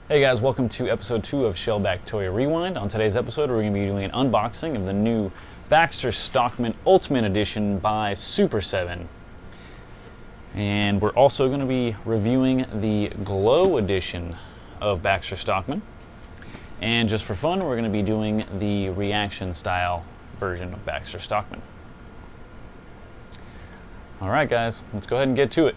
Hey guys, welcome to episode 2 of Shellback Toy Rewind. On today's episode, we're going to be doing an unboxing of the new Baxter Stockman Ultimate Edition by Super 7. And we're also going to be reviewing the Glow Edition of Baxter Stockman. And just for fun, we're going to be doing the reaction style version of Baxter Stockman. Alright guys, let's go ahead and get to it.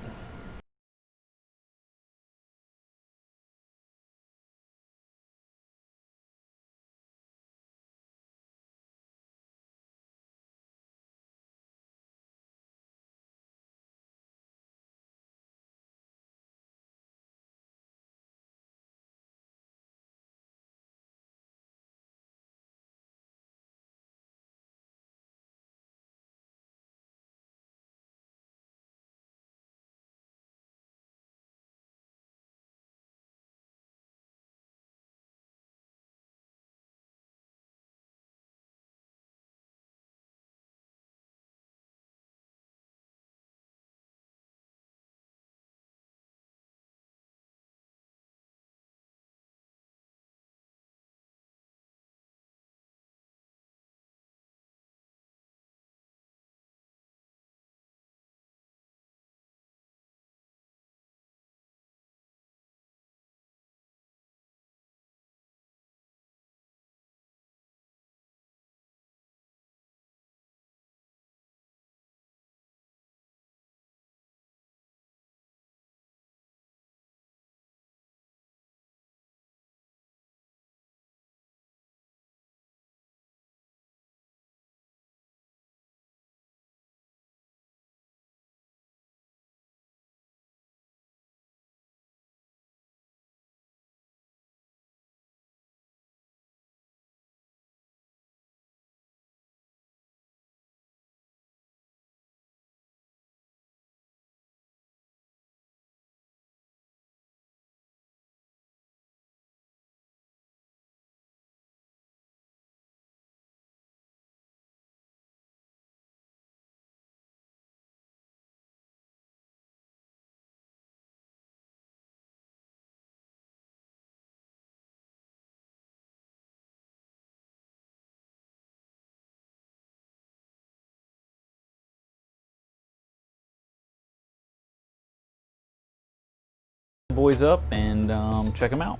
Boys up and check them out.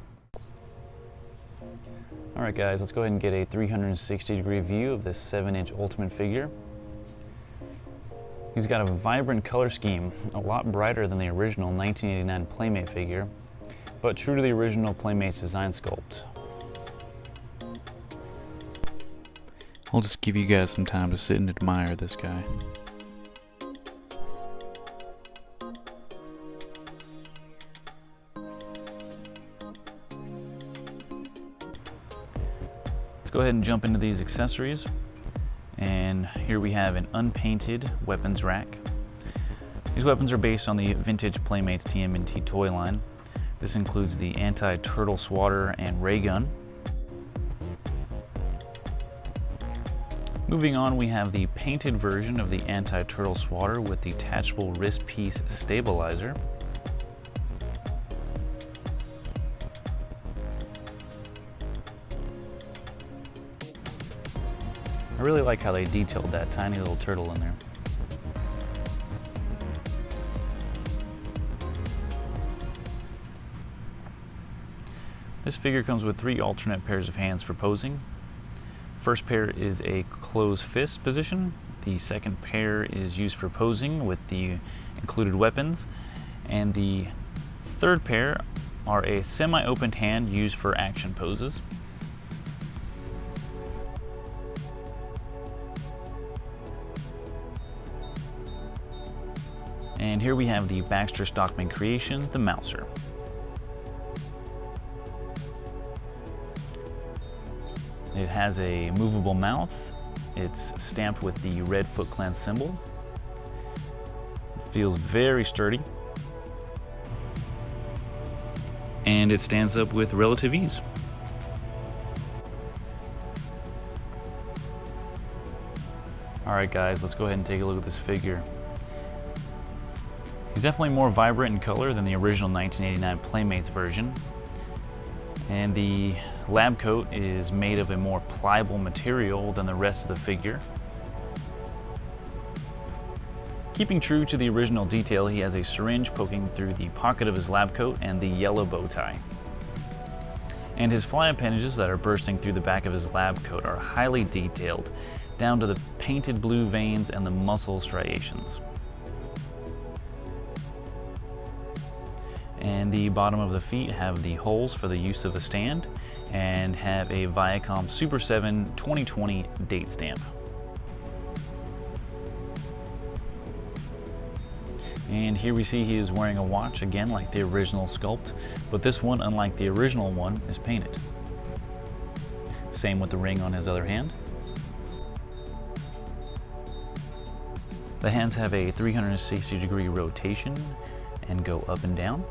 Alright guys, let's go ahead and get a 360-degree view of this 7-inch Ultimate figure. He's got a vibrant color scheme, a lot brighter than the original 1989 Playmate figure, but true to the original Playmate's design sculpt. I'll just give you guys some time to sit and admire this guy. Let's go ahead and jump into these accessories. And here we have an unpainted weapons rack. These weapons are based on the vintage Playmates TMNT toy line. This includes the anti-turtle swatter and ray gun. Moving on, we have the painted version of the anti-turtle swatter with detachable wrist piece stabilizer. I really like how they detailed that tiny little turtle in there. This figure comes with 3 alternate pairs of hands for posing. First pair is a closed fist position. The second pair is used for posing with the included weapons. And the third pair are a semi-opened hand used for action poses. And here we have the Baxter Stockman creation, the Mouser. It has a movable mouth. It's stamped with the red Foot Clan symbol. It feels very sturdy. And it stands up with relative ease. Alright guys, let's go ahead and take a look at this figure. He's definitely more vibrant in color than the original 1989 Playmates version. And the lab coat is made of a more pliable material than the rest of the figure. Keeping true to the original detail, he has a syringe poking through the pocket of his lab coat and the yellow bow tie. And his fly appendages that are bursting through the back of his lab coat are highly detailed, down to the painted blue veins and the muscle striations. And the bottom of the feet have the holes for the use of a stand and have a Viacom Super 7 2020 date stamp. And here we see he is wearing a watch, again like the original sculpt, but this one, unlike the original one, is painted. Same with the ring on his other hand. The hands have a 360-degree rotation and go up and down.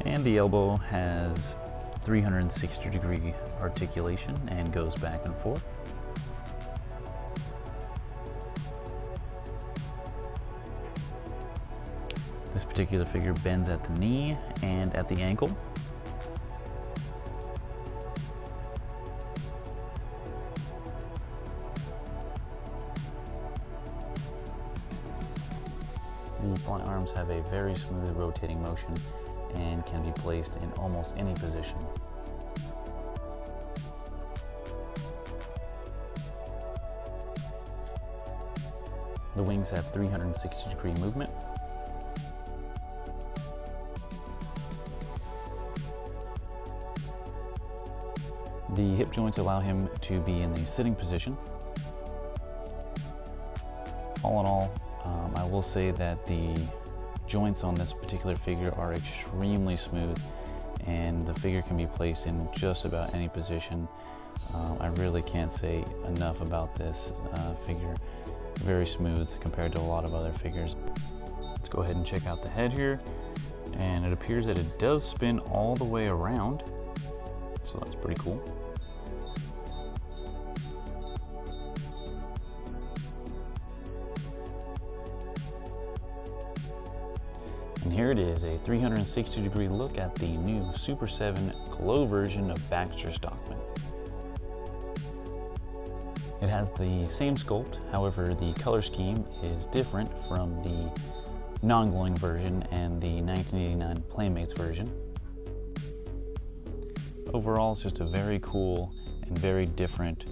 And the elbow has 360-degree articulation and goes back and forth. This particular figure bends at the knee and at the ankle. The fly arms have a very smooth rotating motion and can be placed in almost any position. The wings have 360-degree movement. The hip joints allow him to be in the sitting position. All in all, I will say that the joints on this particular figure are extremely smooth, and the figure can be placed in just about any position. I really can't say enough about this figure. Very smooth compared to a lot of other figures. Let's go ahead and check out the head here, and it appears that it does spin all the way around, so that's pretty cool. And here it is, a 360-degree look at the new Super 7 glow version of Baxter Stockman. It has the same sculpt, however the color scheme is different from the non-glowing version and the 1989 Playmates version. Overall, it's just a very cool and very different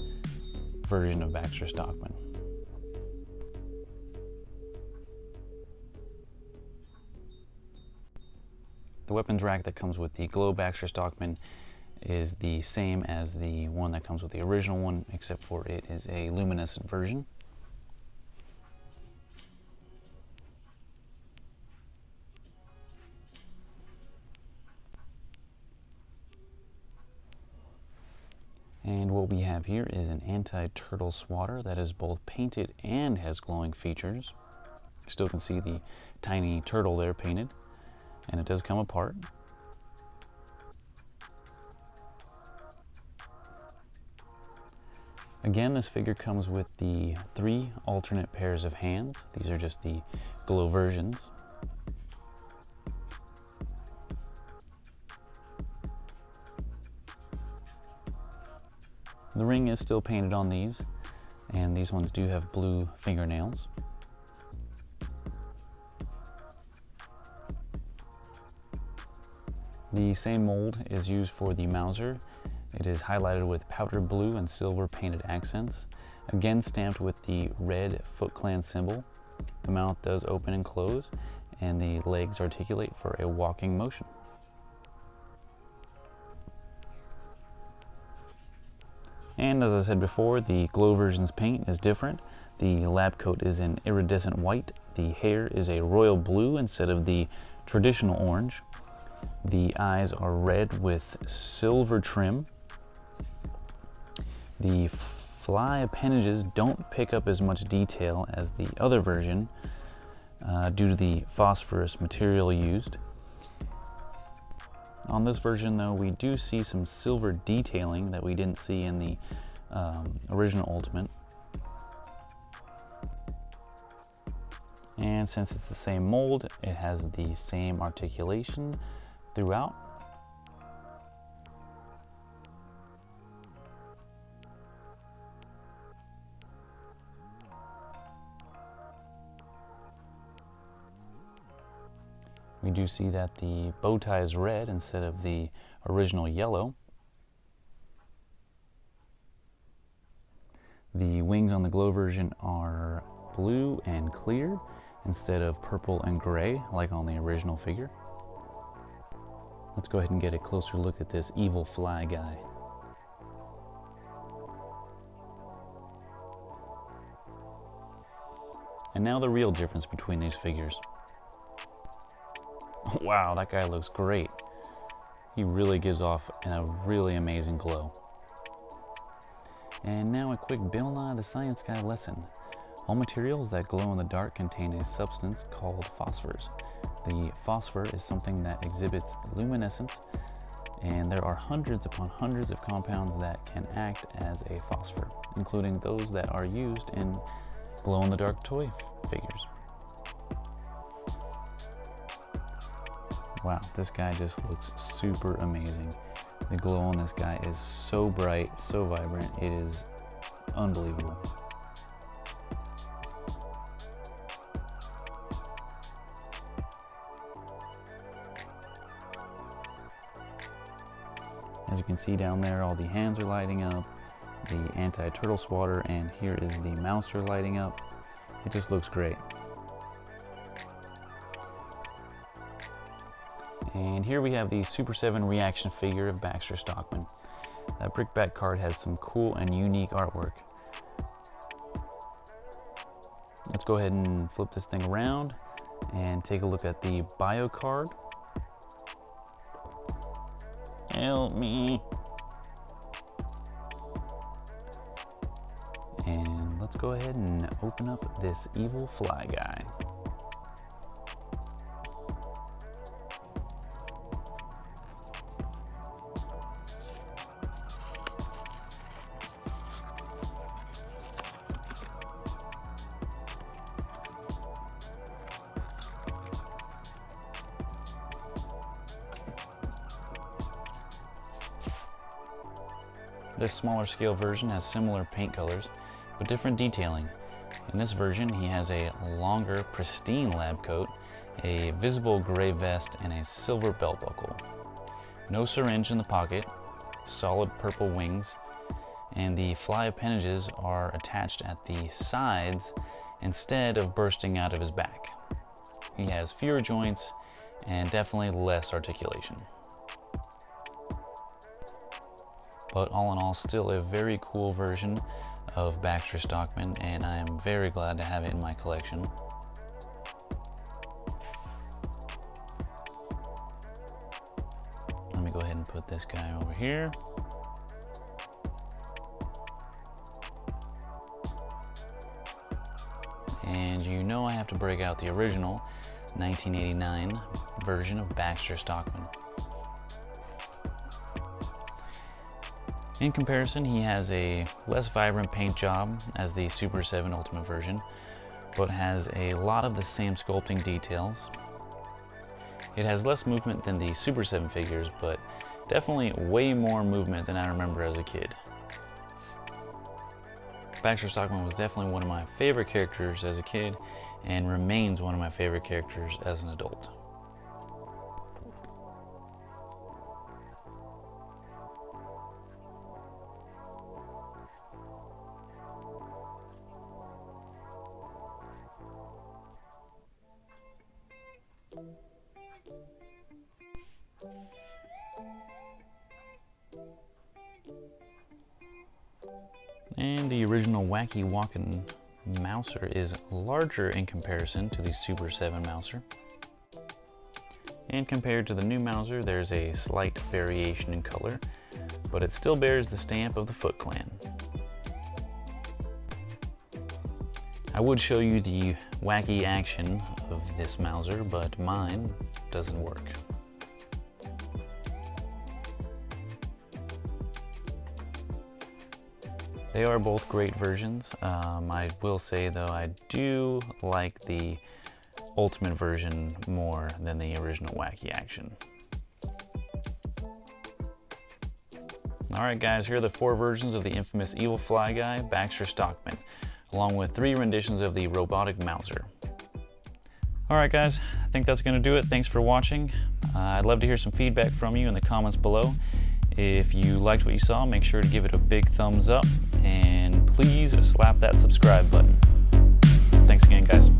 version of Baxter Stockman. The weapons rack that comes with the Glow Baxter Stockman is the same as the one that comes with the original one, except for it is a luminescent version. And what we have here is an anti-turtle swatter that is both painted and has glowing features. You still can see the tiny turtle there painted, and it does come apart. Again, this figure comes with the 3 alternate pairs of hands. These are just the glow versions. The ring is still painted on these, and these ones do have blue fingernails. The same mold is used for the Mauser. It is highlighted with powder blue and silver painted accents, again stamped with the red Foot Clan symbol. The mouth does open and close, and the legs articulate for a walking motion. And as I said before, the glow version's paint is different. The lab coat is in iridescent white. The hair is a royal blue instead of the traditional orange. The eyes are red with silver trim. The fly appendages don't pick up as much detail as the other version due to the phosphorus material used. On this version though, we do see some silver detailing that we didn't see in the original Ultimate. And since it's the same mold, it has the same articulation throughout. We do see that the bow tie is red instead of the original yellow. The wings on the glow version are blue and clear instead of purple and gray like on the original figure. Let's go ahead and get a closer look at this evil fly guy. And now the real difference between these figures. Wow, that guy looks great. He really gives off a really amazing glow. And now a quick Bill Nye the Science Guy lesson. All materials that glow in the dark contain a substance called phosphors. The phosphor is something that exhibits luminescence, and there are hundreds upon hundreds of compounds that can act as a phosphor, including those that are used in glow-in-the-dark toy figures. Wow, this guy just looks super amazing. The glow on this guy is so bright, so vibrant, it is unbelievable. As you can see down there, all the hands are lighting up, the anti-turtle swatter, and here is the mouser lighting up. It just looks great. And here we have the Super 7 reaction figure of Baxter Stockman. That brickbat card has some cool and unique artwork. Let's go ahead and flip this thing around and take a look at the bio card. Help me. And let's go ahead and open up this evil fly guy. This smaller scale version has similar paint colors, but different detailing. In this version, he has a longer, pristine lab coat, a visible gray vest, and a silver belt buckle. No syringe in the pocket, solid purple wings, and the fly appendages are attached at the sides instead of bursting out of his back. He has fewer joints and definitely less articulation. But all in all, still a very cool version of Baxter Stockman, and I am very glad to have it in my collection. Let me go ahead and put this guy over here. And you know I have to break out the original 1989 version of Baxter Stockman. In comparison, he has a less vibrant paint job as the Super 7 Ultimate version, but has a lot of the same sculpting details. It has less movement than the Super 7 figures, but definitely way more movement than I remember as a kid. Baxter Stockman was definitely one of my favorite characters as a kid, and remains one of my favorite characters as an adult. And the original Wacky Walkin' Mouser is larger in comparison to the Super 7 Mouser. And compared to the new Mouser, there's a slight variation in color, but it still bears the stamp of the Foot Clan. I would show you the wacky action of this Mouser, but mine doesn't work. They are both great versions. I will say though, I do like the Ultimate version more than the original Wacky Action. Alright guys, here are the 4 versions of the infamous Evil Fly Guy, Baxter Stockman, along with 3 renditions of the Robotic Mouser. Alright guys, I think that's going to do it. Thanks for watching. I'd love to hear some feedback from you in the comments below. If you liked what you saw, make sure to give it a big thumbs up, and please slap that subscribe button. Thanks again guys.